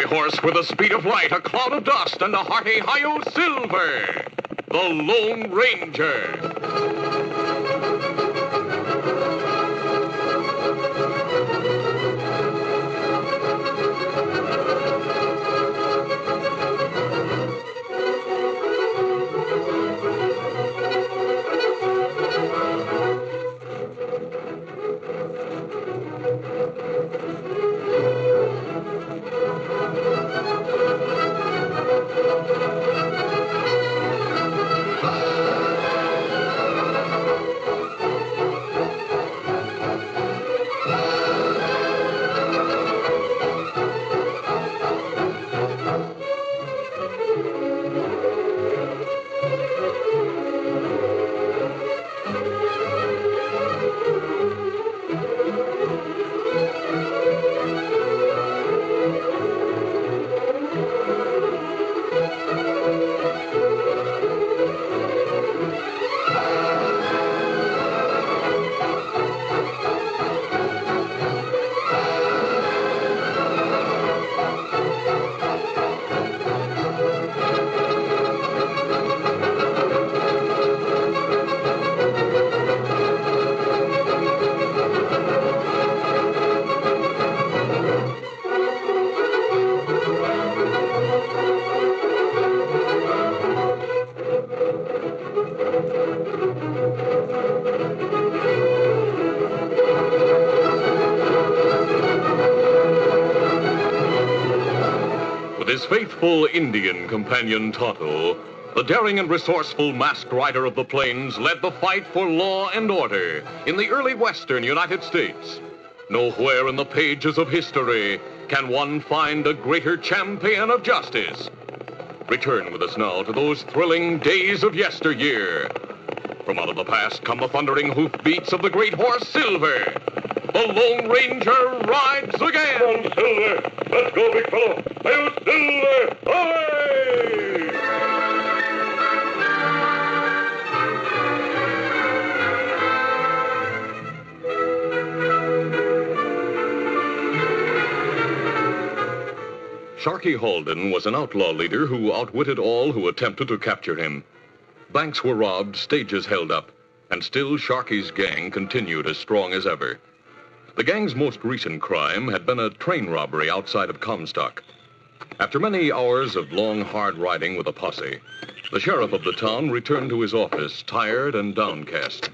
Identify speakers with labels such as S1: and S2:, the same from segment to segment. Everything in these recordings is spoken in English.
S1: horse with the speed of light, a cloud of dust, and a hearty hi-yo silver, the Lone Ranger. With his faithful Indian companion Tonto, the daring and resourceful masked rider of the plains led the fight for law and order in the early western United States. Nowhere in the pages of history can one find a greater champion of justice. Return with us now to those thrilling days of yesteryear. From out of the past come the thundering hoofbeats of the great horse Silver. The Lone Ranger rides again.
S2: Come on, Silver. Let's go, big fellow. Hail, Silver! Away!
S1: Sharky Halden was an outlaw leader who outwitted all who attempted to capture him. Banks were robbed, stages held up, and still Sharky's gang continued as strong as ever. The gang's most recent crime had been a train robbery outside of Comstock. After many hours of long, hard riding with a posse, the sheriff of the town returned to his office, tired and downcast.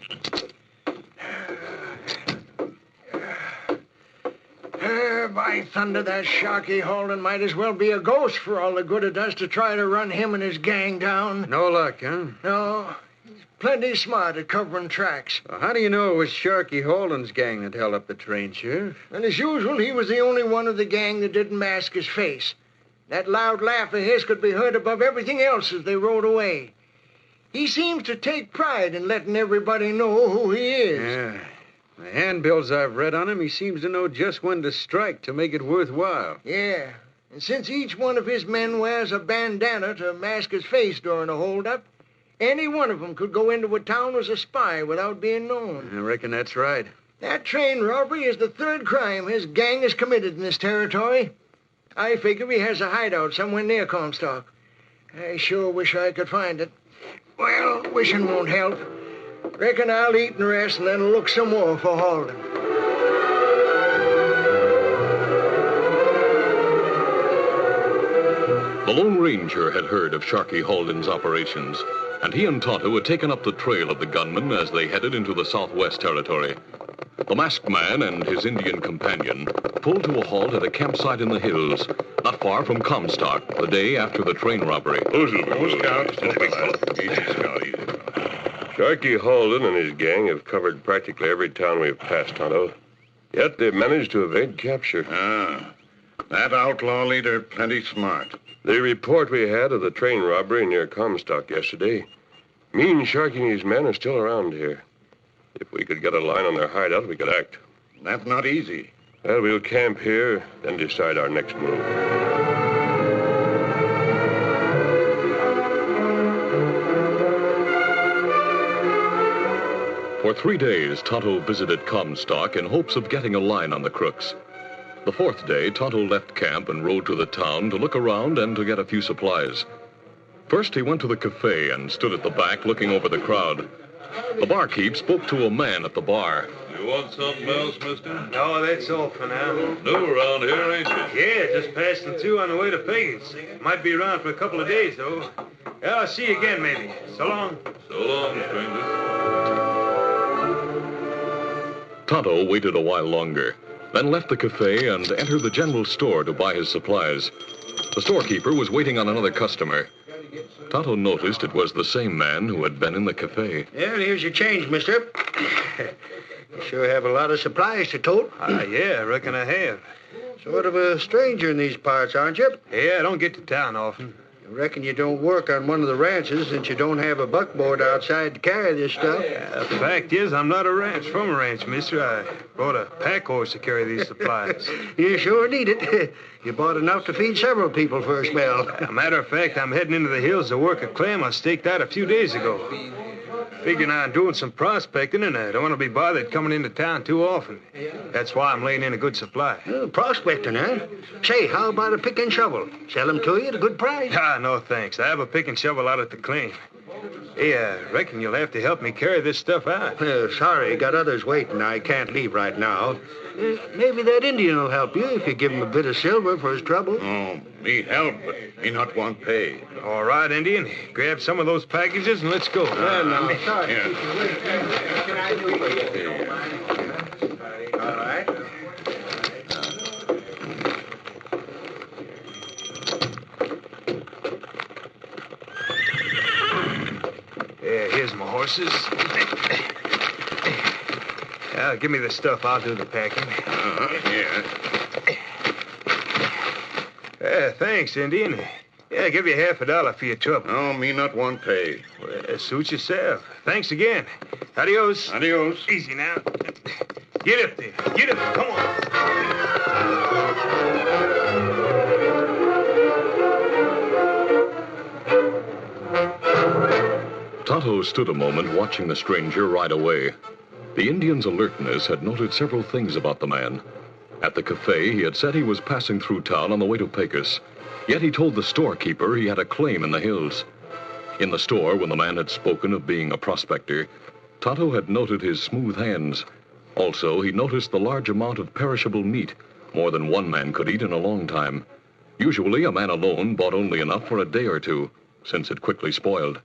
S3: By thunder, that Sharky Halden might as well be a ghost for all the good it does to try to run him and his gang down.
S4: No luck, huh?
S3: No, he's plenty smart at covering tracks.
S4: Well, how do you know it was Sharky Halden's gang that held up the train, Sheriff?
S3: And as usual, he was the only one of the gang that didn't mask his face. That loud laugh of his could be heard above everything else as they rode away. He seems to take pride in letting everybody know who he is.
S4: Yeah. The handbills I've read on him, he seems to know just when to strike to make it worthwhile.
S3: Yeah, and since each one of his men wears a bandana to mask his face during a holdup, any one of them could go into a town as a spy without being known.
S4: I reckon that's right.
S3: That train robbery is the third crime his gang has committed in this territory. I figure he has a hideout somewhere near Comstock. I sure wish I could find it. Well, wishing won't help. Reckon I'll eat and rest and then look some more for Halden.
S1: The Lone Ranger had heard of Sharky Halden's operations, and he and Tonto had taken up the trail of the gunman as they headed into the Southwest Territory. The masked man and his Indian companion pulled to a halt at a campsite in the hills, not far from Comstock, the day after the train robbery.
S2: Sharky Halden and his gang have covered practically every town we've passed, Tonto. Yet they've managed to evade capture.
S5: That outlaw leader plenty smart.
S2: The report we had of the train robbery near Comstock yesterday means Sharky and his men are still around here. If we could get a line on their hideout, we could act.
S5: That's not easy.
S2: Well, we'll camp here, then decide our next move.
S1: For 3 days, Tonto visited Comstock in hopes of getting a line on the crooks. The fourth day, Tonto left camp and rode to the town to look around and to get a few supplies. First, he went to the cafe and stood at the back looking over the crowd. The barkeep spoke to a man at the bar.
S6: You want something else, mister?
S4: No, that's all for now.
S6: New around here, ain't you?
S4: Yeah, just passing through on the way to Peggy's. Might be around for a couple of days, though. Yeah, I'll see you again, maybe. So long.
S6: So long, stranger.
S1: Tonto waited a while longer, then left the cafe and entered the general store to buy his supplies. The storekeeper was waiting on another customer. Tonto noticed it was the same man who had been in the cafe.
S3: Well, here's your change, mister. You sure have a lot of supplies to tote.
S4: Yeah, I reckon I have.
S3: Sort of a stranger in these parts, aren't you?
S4: Yeah, I don't get to town often.
S3: I reckon you don't work on one of the ranches since you don't have a buckboard outside to carry this stuff.
S4: The fact is, I'm not from a ranch, mister. I brought a pack horse to carry these supplies.
S3: You sure need it. You bought enough to feed several people for a spell.
S4: Matter of fact, I'm heading into the hills to work a claim I staked out a few days ago. Figuring I'm doing some prospecting, and I don't want to be bothered coming into town too often. That's why I'm laying in a good supply.
S3: Prospecting, huh? Say, how about a pick and shovel? Sell them to you at a good price.
S4: No thanks. I have a pick and shovel out at the claim. Hey, I reckon you'll have to help me carry this stuff out.
S3: Sorry, got others waiting. I can't leave right now. Maybe that Indian will help you if you give him a bit of silver for his trouble.
S5: Oh, me help, but me not want pay.
S4: All right, Indian. Grab some of those packages and let's go.
S3: Sorry.
S5: Yeah.
S3: What can I do for you? All right.
S4: Yeah, here's my horses. Give me the stuff. I'll do the packing.
S5: Yeah.
S4: Thanks, Indian. Yeah, give you $50 for your trouble.
S5: No, me not want pay.
S4: Suit yourself. Thanks again. Adios.
S5: Adios.
S4: Easy now. Get up there. Get up. Come on.
S1: Tonto stood a moment watching the stranger ride away. The Indian's alertness had noted several things about the man. At the cafe, he had said he was passing through town on the way to Pecos. Yet he told the storekeeper he had a claim in the hills. In the store, when the man had spoken of being a prospector, Tonto had noted his smooth hands. Also, he noticed the large amount of perishable meat, more than one man could eat in a long time. Usually, a man alone bought only enough for a day or two, since it quickly spoiled.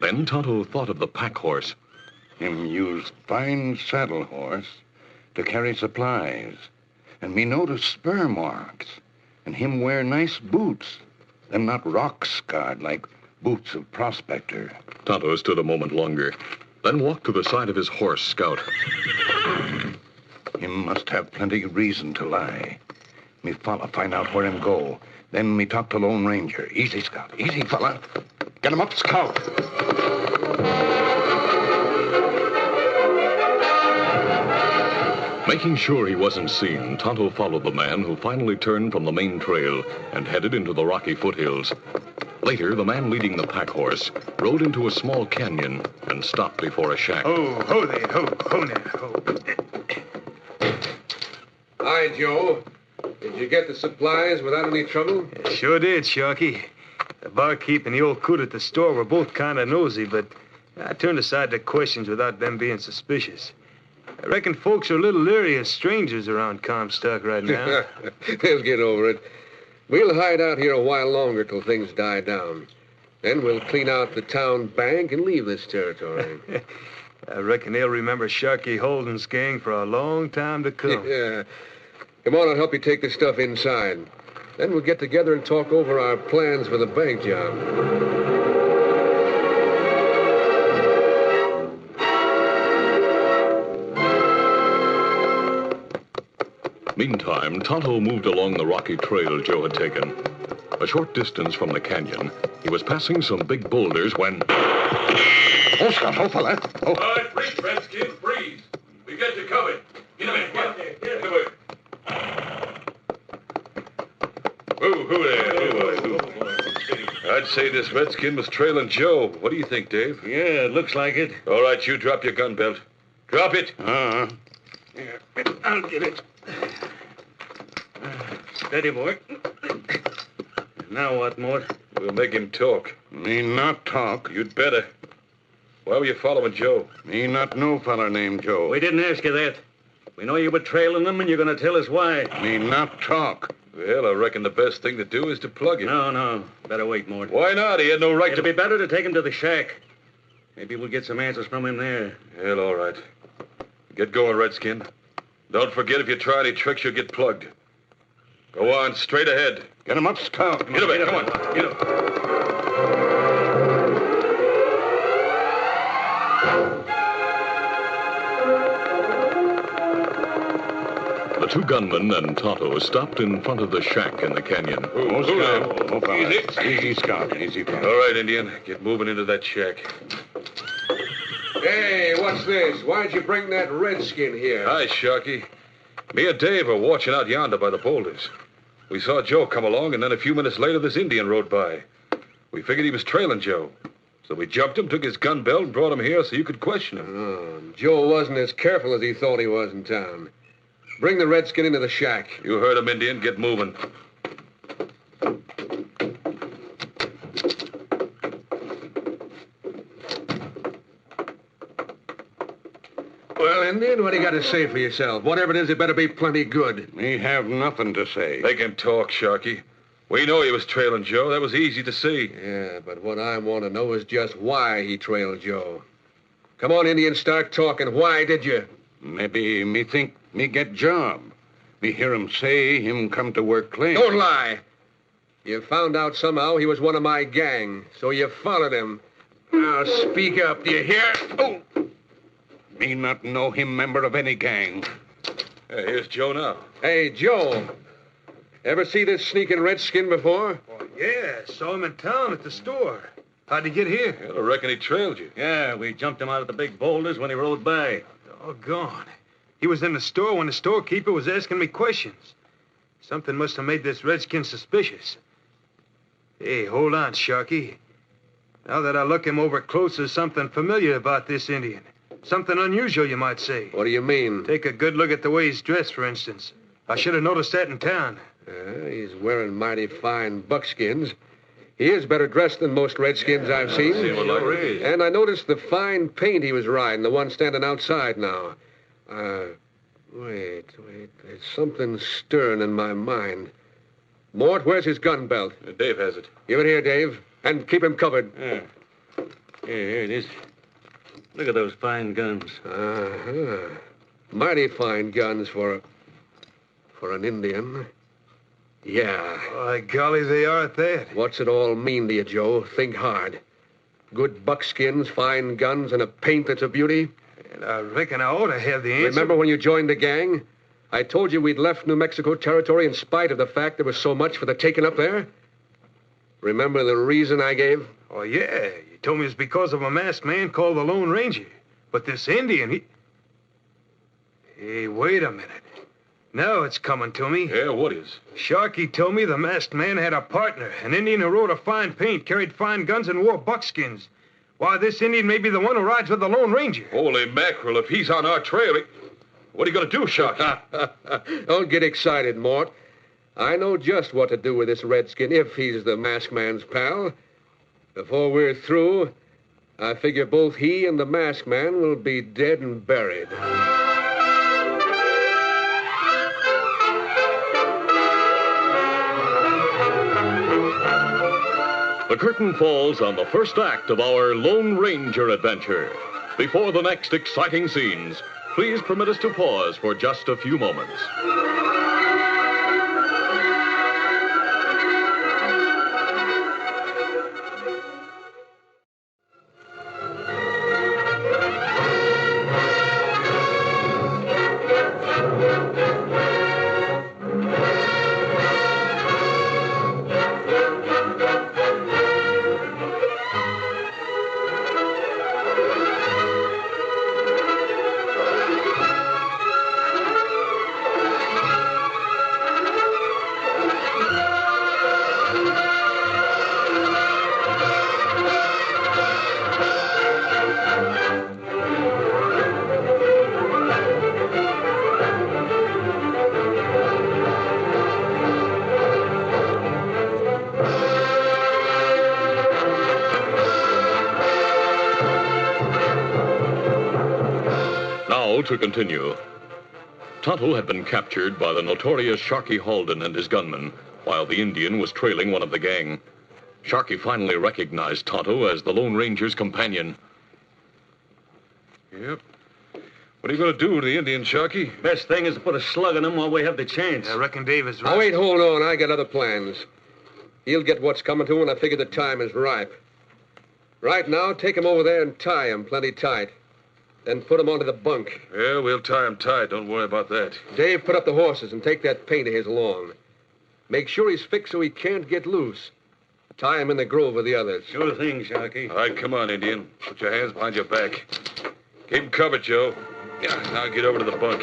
S1: Then Tonto thought of the pack horse.
S5: Him use fine saddle horse to carry supplies. And me notice spur marks. And him wear nice boots. Them not rock scarred like boots of prospector.
S1: Tonto stood a moment longer, then walked to the side of his horse, Scout.
S5: Him must have plenty reason to lie. Me fella find out where him go. Then me talk to Lone Ranger. Easy, Scout. Easy, fella. Get him up, Scout.
S1: Making sure he wasn't seen, Tonto followed the man, who finally turned from the main trail and headed into the rocky foothills. Later, the man leading the pack horse rode into a small canyon and stopped before a shack.
S4: Ho there, ho now, ho.
S7: Hi, Joe. Did you get the supplies without any trouble?
S4: Sure did, Sharky. The barkeep and the old coot at the store were both kind of nosy, but I turned aside the questions without them being suspicious. I reckon folks are a little leery of strangers around Comstock right now.
S7: They'll get over it. We'll hide out here a while longer till things die down. Then we'll clean out the town bank and leave this territory.
S4: I reckon they'll remember Sharky Halden's gang for a long time to come.
S7: Yeah. Come on, I'll help you take this stuff inside. Then we'll get together and talk over our plans for the bank job.
S1: Meantime, Tonto moved along the rocky trail Joe had taken. A short distance from the canyon, he was passing some big boulders when...
S5: Oh, Scout, oh, fella. Oh.
S6: All right, freeze, Redskins, freeze. We get you covered. Get him in, get him in.
S2: Who there? I'd say this redskin was trailing Joe. What do you think, Dave?
S5: Yeah, it looks like it.
S2: All right, you drop your gun belt. Drop it.
S5: Uh-huh.
S3: I'll get it.
S8: Steady, Mort. Now what, Mort?
S2: We'll make him talk.
S5: Me not talk.
S2: You'd better. Why were you following Joe?
S5: Me not no feller named Joe.
S8: We didn't ask you that. We know you were trailing them, and you're going to tell us why.
S5: Me not talk.
S2: Well, I reckon the best thing to do is to plug him.
S8: No. Better wait, Mort.
S2: Why not? He had no right
S8: It'd be better to take him to the shack. Maybe we'll get some answers from him there.
S2: Well, all right. Get going, Redskin. Don't forget, if you try any tricks, you'll get plugged. Go on, straight ahead.
S5: Get him up, Scout.
S2: Get him, come on. Get him.
S1: The two gunmen and Tonto stopped in front of the shack in the canyon.
S5: Oh, Scout. Oh, fella.
S2: Easy.
S5: Easy, Scout. Easy, fella.
S2: All right, Indian. Get moving into that shack.
S7: Hey, what's this? Why'd you bring that redskin here?
S2: Hi, Sharky. Me and Dave are watching out yonder by the boulders. We saw Joe come along, and then a few minutes later, this Indian rode by. We figured he was trailing Joe. So we jumped him, took his gun belt, and brought him here so you could question him.
S7: Oh, Joe wasn't as careful as he thought he was in town. Bring the redskin into the shack.
S2: You heard him, Indian. Get moving.
S7: Well, Indian, what do you got to say for yourself? Whatever it is, it better be plenty good.
S5: Me have nothing to say.
S2: Make him talk, Sharky. We know he was trailing Joe. That was easy to see.
S7: Yeah, but what I want to know is just why he trailed Joe. Come on, Indian, start talking. Why did you?
S5: Maybe me think me get job. Me hear him say him come to work claim.
S7: Don't lie. You found out somehow he was one of my gang, so you followed him. Now speak up, do you hear? Oh!
S5: Me not know him member of any gang.
S2: Hey, here's Joe now.
S7: Hey, Joe. Ever see this sneaking redskin before?
S4: Oh, yeah. Saw him in town at the store. How'd he get here?
S2: Well, I reckon he trailed you.
S8: Yeah, we jumped him out of the big boulders when he rode by.
S4: Doggone. He was in the store when the storekeeper was asking me questions. Something must have made this redskin suspicious. Hey, hold on, Sharky. Now that I look him over close, there's something familiar about this Indian. Something unusual, you might say.
S7: What do you mean?
S4: Take a good look at the way he's dressed, for instance. I should have noticed that in town.
S7: He's wearing mighty fine buckskins. He is better dressed than most redskins I've seen. And I noticed the fine paint he was riding, the one standing outside now. Wait. There's something stirring in my mind. Mort, where's his gun belt?
S2: Dave has it.
S7: Give it here, Dave, and keep him covered.
S8: Yeah. Here it is. Look at those fine guns.
S7: Uh-huh. Mighty fine guns for an Indian. Yeah.
S4: By golly, they are at that.
S7: What's it all mean to you, Joe? Think hard. Good buckskins, fine guns, and a paint that's a beauty?
S4: And I reckon I ought to have the answer.
S7: Remember when you joined the gang? I told you we'd left New Mexico territory in spite of the fact there was so much for the taking up there? Remember the reason I gave?
S4: Oh, yeah. You told me it's because of a masked man called the Lone Ranger. But this Indian, he... Hey, wait a minute. Now it's coming to me.
S2: Yeah, what is?
S4: Sharky told me the masked man had a partner, an Indian who rode a fine paint, carried fine guns, and wore buckskins. Why, this Indian may be the one who rides with the Lone Ranger.
S2: Holy mackerel, if he's on our trail, what are you going to do, Sharky?
S7: Don't get excited, Mort. I know just what to do with this redskin if he's the masked man's pal. Before we're through, I figure both he and the masked man will be dead and buried.
S1: The curtain falls on the first act of our Lone Ranger adventure. Before the next exciting scenes, please permit us to pause for just a few moments. to continue. Tonto had been captured by the notorious Sharky Halden and his gunmen, while the Indian was trailing one of the gang. Sharky finally recognized Tonto as the Lone Ranger's companion.
S2: Yep. What are you going to do with the Indian, Sharky?
S8: Best thing is to put a slug in him while we have the chance.
S4: I reckon Dave is right.
S7: Oh, wait, hold on. I got other plans. He'll get what's coming to him, and I figure the time is ripe. Right now, take him over there and tie him plenty tight. Then put him onto the bunk.
S2: Yeah, we'll tie him tight. Don't worry about that.
S7: Dave, put up the horses and take that paint of his along. Make sure he's fixed so he can't get loose. Tie him in the grove with the others.
S8: Sure thing, Sharky.
S2: All right, come on, Indian. Put your hands behind your back. Keep him covered, Joe. Yeah, now get over to the bunk.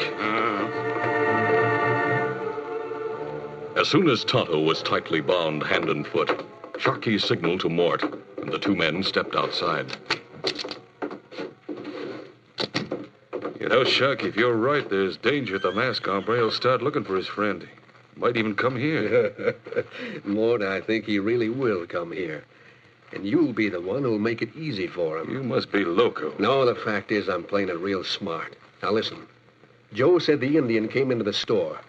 S1: As soon as Tonto was tightly bound hand and foot, Sharky signaled to Mort, and the two men stepped outside.
S2: You know, Sharky, if you're right, there's danger the masked hombre will start looking for his friend. Might even come here.
S7: Mort, I think he really will come here. And you'll be the one who'll make it easy for him.
S2: You must be loco.
S7: No, the fact is I'm playing it real smart. Now listen. Joe said the Indian came into the store.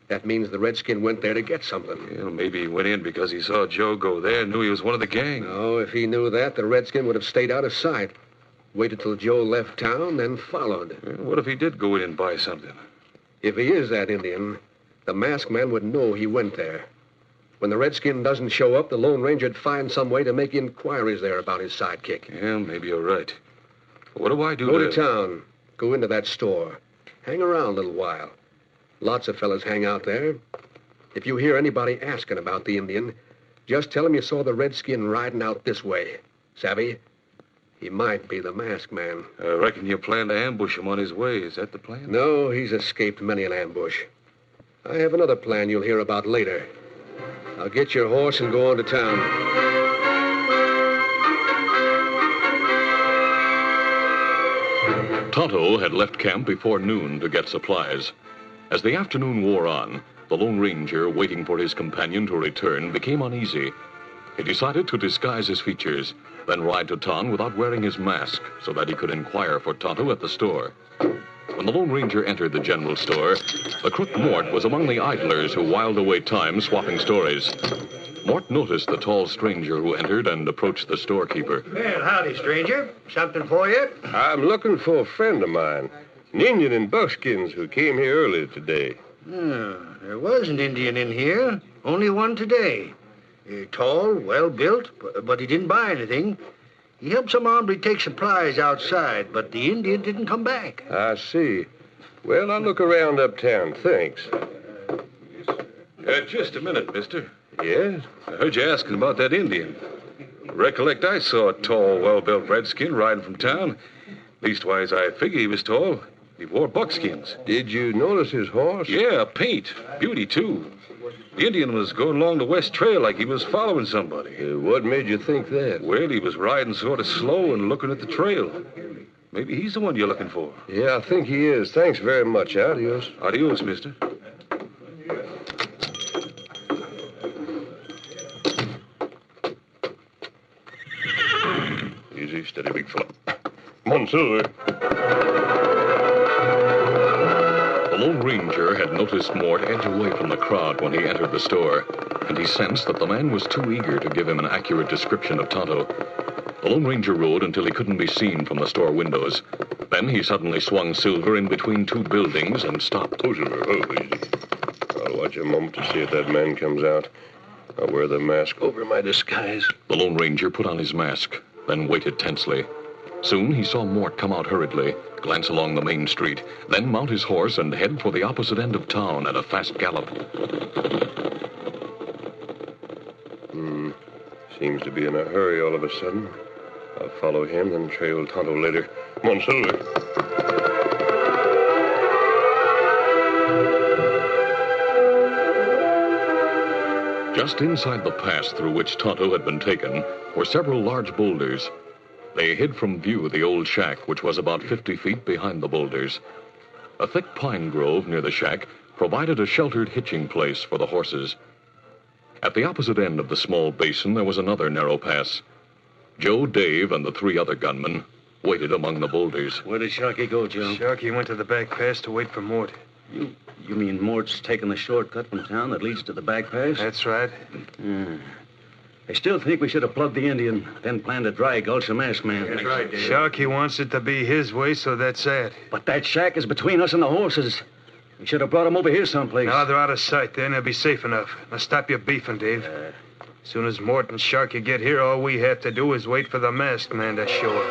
S7: That means the redskin went there to get something.
S2: Well, maybe he went in because he saw Joe go there and knew he was one of the gang.
S7: No, if he knew that, the redskin would have stayed out of sight. Waited till Joe left town, then followed.
S2: Well, what if he did go in and buy something?
S7: If he is that Indian, the masked man would know he went there. When the redskin doesn't show up, the Lone Ranger'd find some way to make inquiries there about his sidekick.
S2: Yeah, maybe you're right. What do I do
S7: Go to town. Go into that store. Hang around a little while. Lots of fellas hang out there. If you hear anybody asking about the Indian, just tell them you saw the redskin riding out this way. Savvy? He might be the masked man.
S2: I reckon you plan to ambush him on his way. Is that the plan?
S7: No, he's escaped many an ambush. I have another plan you'll hear about later. Now get your horse and go on to town.
S1: Tonto had left camp before noon to get supplies. As the afternoon wore on, the Lone Ranger, waiting for his companion to return, became uneasy. He decided to disguise his features, then ride to town without wearing his mask so that he could inquire for Tonto at the store. When the Lone Ranger entered the general store, the crook Mort was among the idlers who whiled away time swapping stories. Mort noticed the tall stranger who entered and approached the storekeeper.
S3: Well, howdy, stranger. Something for you?
S9: I'm looking for a friend of mine, an Indian in buckskins who came here earlier today.
S3: There was an Indian in here. Only one today. Tall, well-built, but he didn't buy anything. He helped some hombre take supplies outside, but the Indian didn't come back.
S9: I see. Well, I'll look around uptown. Thanks.
S2: Just a minute, mister.
S9: Yes?
S2: I heard you asking about that Indian. Recollect I saw a tall, well-built redskin riding from town. Leastwise, I figure he was tall. He wore buckskins.
S9: Did you notice his horse?
S2: Yeah, paint. Beauty, too. The Indian was going along the west trail like he was following somebody.
S9: What made you think that?
S2: Well, he was riding sort of slow and looking at the trail. Maybe he's the one you're looking for.
S9: Yeah, I think he is. Thanks very much. Adios.
S2: Adios, mister.
S9: Easy, steady, big fella. Come on, Silver.
S1: The Lone Ranger had noticed Mort edge away from the crowd when he entered the store, and he sensed that the man was too eager to give him an accurate description of Tonto. The Lone Ranger rode until he couldn't be seen from the store windows. Then he suddenly swung Silver in between two buildings and stopped.
S9: Oh, Silver, oh, easy. I'll watch a moment to see if that man comes out. I'll wear the mask over my disguise.
S1: The Lone Ranger put on his mask, then waited tensely. Soon he saw Mort come out hurriedly, glance along the main street, then mount his horse and head for the opposite end of town at a fast gallop.
S9: Seems to be in a hurry all of a sudden. I'll follow him, then trail Tonto later. Come on, Silver.
S1: Just inside the pass through which Tonto had been taken were several large boulders. They hid from view the old shack, which was about 50 feet behind the boulders. A thick pine grove near the shack provided a sheltered hitching place for the horses. At the opposite end of the small basin, there was another narrow pass. Joe, Dave, and the three other gunmen waited among the boulders.
S8: Where did Sharky go, Joe?
S4: Sharky went to the back pass to wait for Mort.
S8: You mean Mort's taking the shortcut from town that leads to the back pass?
S4: That's right.
S8: I still think we should have plugged the Indian, then planned a dry gulch the masked man.
S4: That's right, Dave. Sharky wants it to be his way, so that's that.
S8: But that shack is between us and the horses. We should have brought him over here someplace.
S4: Now they're out of sight, then they'll be safe enough. Now stop your beefing, Dave. As soon as Mort and Sharky get here, all we have to do is wait for the masked man to show up.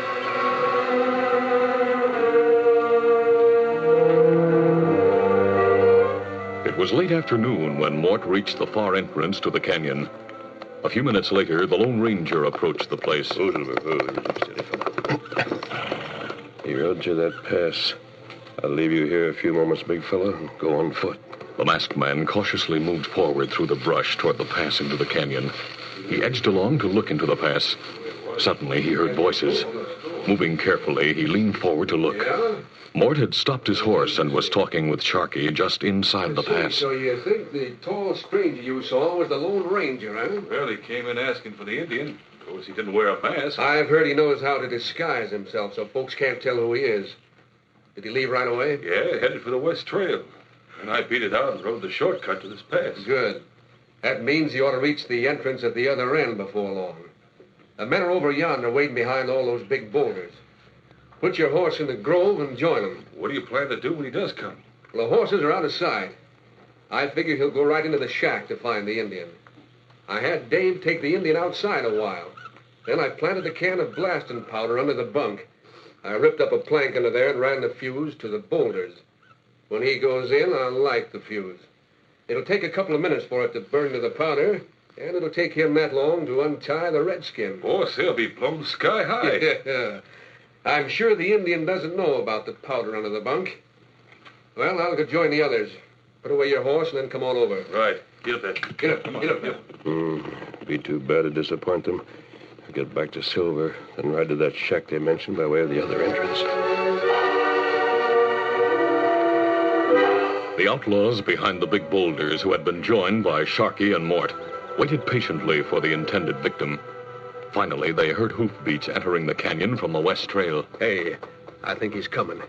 S1: It was late afternoon when Mort reached the far entrance to the canyon. A few minutes later, the Lone Ranger approached the place.
S9: He rode to that pass. I'll leave you here a few moments, big fella, and go on foot.
S1: The masked man cautiously moved forward through the brush toward the pass into the canyon. He edged along to look into the pass. Suddenly, he heard voices. Moving carefully, he leaned forward to look. Mort had stopped his horse and was talking with Sharky just inside the pass.
S7: So you think the tall stranger you saw was the Lone Ranger, huh?
S2: Well, he came in asking for the Indian. Of course, he didn't wear a mask.
S7: I've heard he knows how to disguise himself so folks can't tell who he is. Did he leave right away?
S2: Yeah, headed for the West Trail. And I beat it out and rode the shortcut to this pass.
S7: Good. That means he ought to reach the entrance at the other end before long. The men are over yonder waiting behind all those big boulders. Put your horse in the grove and join them.
S2: What do you plan to do when he does come?
S7: Well, the horses are out of sight. I figure he'll go right into the shack to find the Indian. I had Dave take the Indian outside a while. Then I planted a can of blasting powder under the bunk. I ripped up a plank under there and ran the fuse to the boulders. When he goes in, I'll light the fuse. It'll take a couple of minutes for it to burn to the powder, and it'll take him that long to untie the redskin.
S2: Boss, he'll be blown sky high.
S7: Yeah. I'm sure the Indian doesn't know about the powder under the bunk. Well, I'll go join the others. Put away your horse and then come on over.
S2: Right. Get up there.
S7: Get up.
S2: Come on.
S7: Get up.
S2: Get up.
S9: Be too bad to disappoint them. I'll get back to Silver, then ride to that shack they mentioned by way of the other entrance.
S1: The outlaws behind the big boulders, who had been joined by Sharky and Mort, waited patiently for the intended victim. Finally, they heard hoofbeats entering the canyon from the West Trail.
S7: Hey, I think he's coming.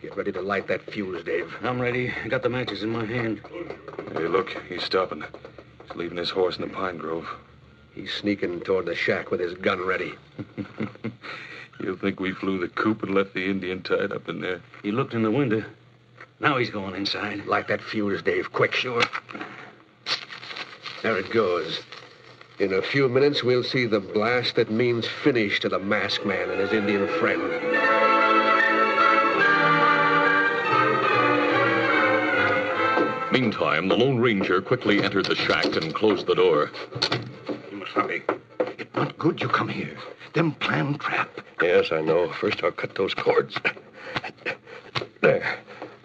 S7: Get ready to light that fuse, Dave.
S8: I'm ready. I got the matches in my hand.
S2: Hey, look, he's stopping. He's leaving his horse in the pine grove.
S7: He's sneaking toward the shack with his gun ready.
S2: You think we flew the coop and left the Indian tied up in there?
S8: He looked in the window. Now he's going inside.
S7: Light that fuse, Dave, quick.
S8: Sure.
S7: There it goes. In a few minutes, we'll see the blast that means finish to the masked man and his Indian friend.
S1: Meantime, the Lone Ranger quickly entered the shack and closed the door.
S5: Sorry. It's not good you come here. Them plan trap.
S9: Yes, I know. First, I'll cut those cords. There.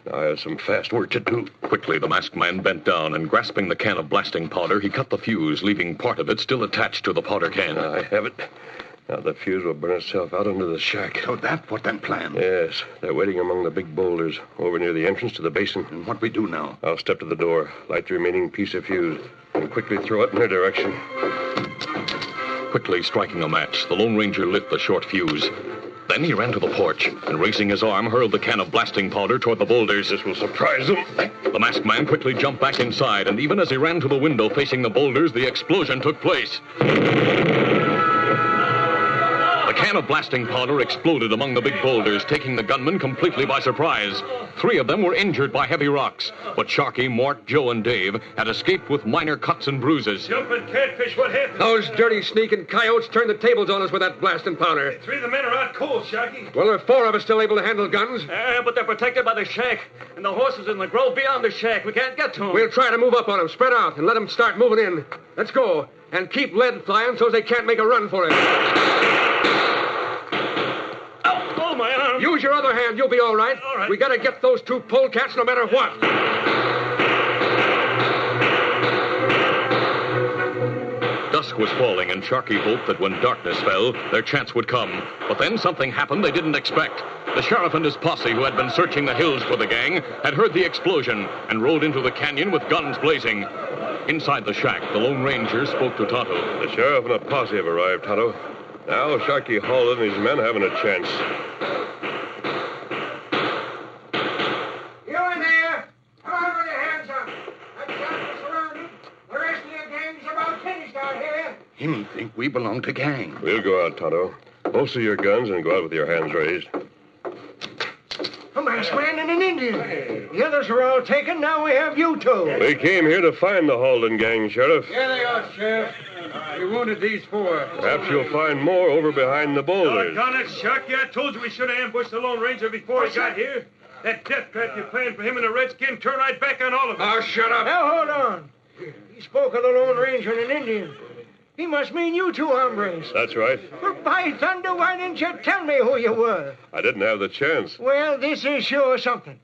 S9: Now I have some fast work to do.
S1: Quickly, the masked man bent down, and grasping the can of blasting powder, he cut the fuse, leaving part of it still attached to the powder can.
S9: I have it. Now the fuse will burn itself out under the shack.
S5: So that's what them plan.
S9: Yes, they're waiting among the big boulders over near the entrance to the basin.
S5: And what we do now?
S9: I'll step to the door, light the remaining piece of fuse, and quickly throw it in their direction.
S1: Quickly striking a match, the Lone Ranger lit the short fuse. Then he ran to the porch and, raising his arm, hurled the can of blasting powder toward the boulders.
S9: This will surprise them.
S1: The masked man quickly jumped back inside, and even as he ran to the window facing the boulders, the explosion took place. The can of blasting powder exploded among the big boulders, taking the gunmen completely by surprise. 3 of them were injured by heavy rocks, but Sharky, Mort, Joe, and Dave had escaped with minor cuts and bruises.
S4: Jumping catfish, what happened?
S7: Those dirty sneaking coyotes turned the tables on us with that blasting powder.
S4: 3 of the men are out cold, Sharky.
S7: Well, there are 4 of us still able to handle guns.
S8: But they're protected by the shack, and the horses in the grove beyond the shack. We can't get to them.
S7: We'll try to move up on them, spread out, and let them start moving in. Let's go, and keep lead flying so they can't make a run for it.
S8: Oh, my arm.
S7: Use your other hand. You'll be all right.
S8: All right.
S7: We got to get those 2 polecats no matter what.
S1: Dusk was falling, and Sharky hoped that when darkness fell, their chance would come. But then something happened they didn't expect. The sheriff and his posse, who had been searching the hills for the gang, had heard the explosion and rode into the canyon with guns blazing. Inside the shack, the Lone Ranger spoke to Tonto.
S9: The sheriff and a posse have arrived, Tonto. Now Sharky Halden and his men haven't a chance.
S3: You in there? Come on with your hands up. That shop is surrounded. The rest of your gang's about finished out here.
S5: Him think we belong to gang.
S9: We'll go out, Tonto. Holster your guns and go out with your hands raised.
S3: A masked man and an Indian. The others are all taken. Now we have you two.
S9: We came here to find the Halden gang, Sheriff.
S10: Here they are, Sheriff. We wanted these four.
S9: Perhaps you'll find more over behind the boulders.
S4: Doggone it, Sharky. I told you we should have ambushed the Lone Ranger before he got here. That death trap you planned for him and the redskin turned right back on all of us.
S10: Oh, shut up.
S3: Now, hold on. He spoke of the Lone Ranger and an Indian. He must mean you two hombres.
S9: That's right.
S3: But by thunder, why didn't you tell me who you were?
S9: I didn't have the chance.
S3: Well, this is sure something.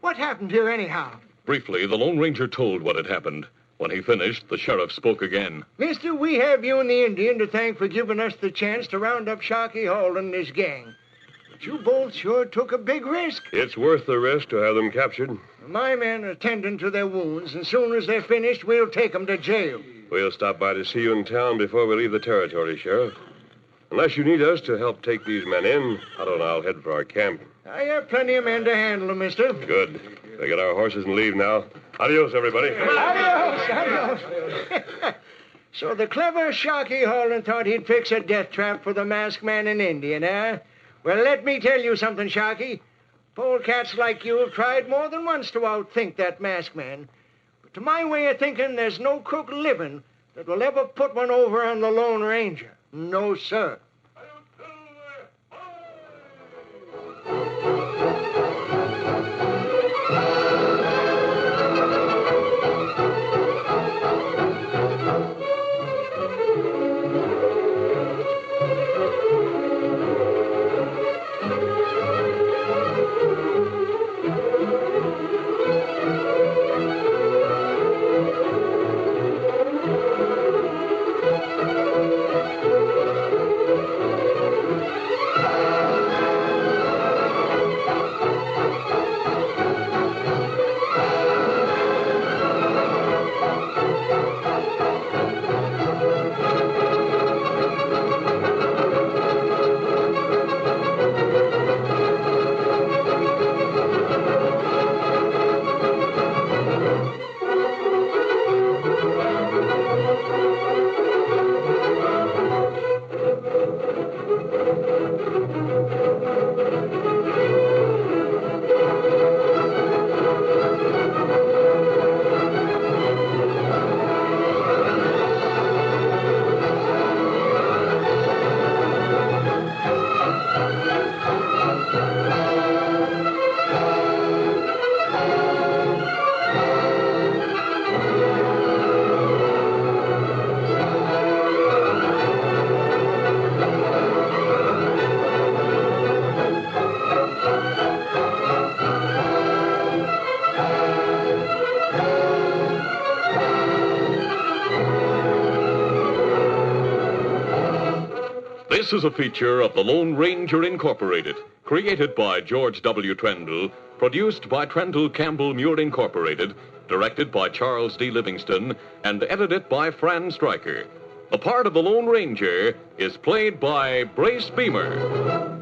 S3: What happened here anyhow?
S1: Briefly, the Lone Ranger told what had happened. When he finished, the sheriff spoke again.
S3: Mister, we have you and the Indian to thank for giving us the chance to round up Sharky Halden and his gang. But you both sure took a big risk.
S9: It's worth the risk to have them captured.
S3: My men are tending to their wounds, and soon as they're finished, we'll take them to jail.
S9: We'll stop by to see you in town before we leave the territory, Sheriff. Unless you need us to help take these men in, I'll head for our camp.
S3: I have plenty of men to handle them, mister.
S9: Good. We'll get our horses and leave now. Adios, everybody.
S3: Adios, adios. So the clever Sharky Halden thought he'd fix a death trap for the masked man and Indian, eh? Well, let me tell you something, Sharky. Polecats like you have tried more than once to outthink that masked man. But to my way of thinking, there's no crook living that will ever put one over on the Lone Ranger. No, sir.
S1: This is a feature of the Lone Ranger Incorporated, created by George W. Trendle, produced by Trendle Campbell Muir Incorporated, directed by Charles D. Livingston, and edited by Fran Stryker. The part of the Lone Ranger is played by Brace Beamer.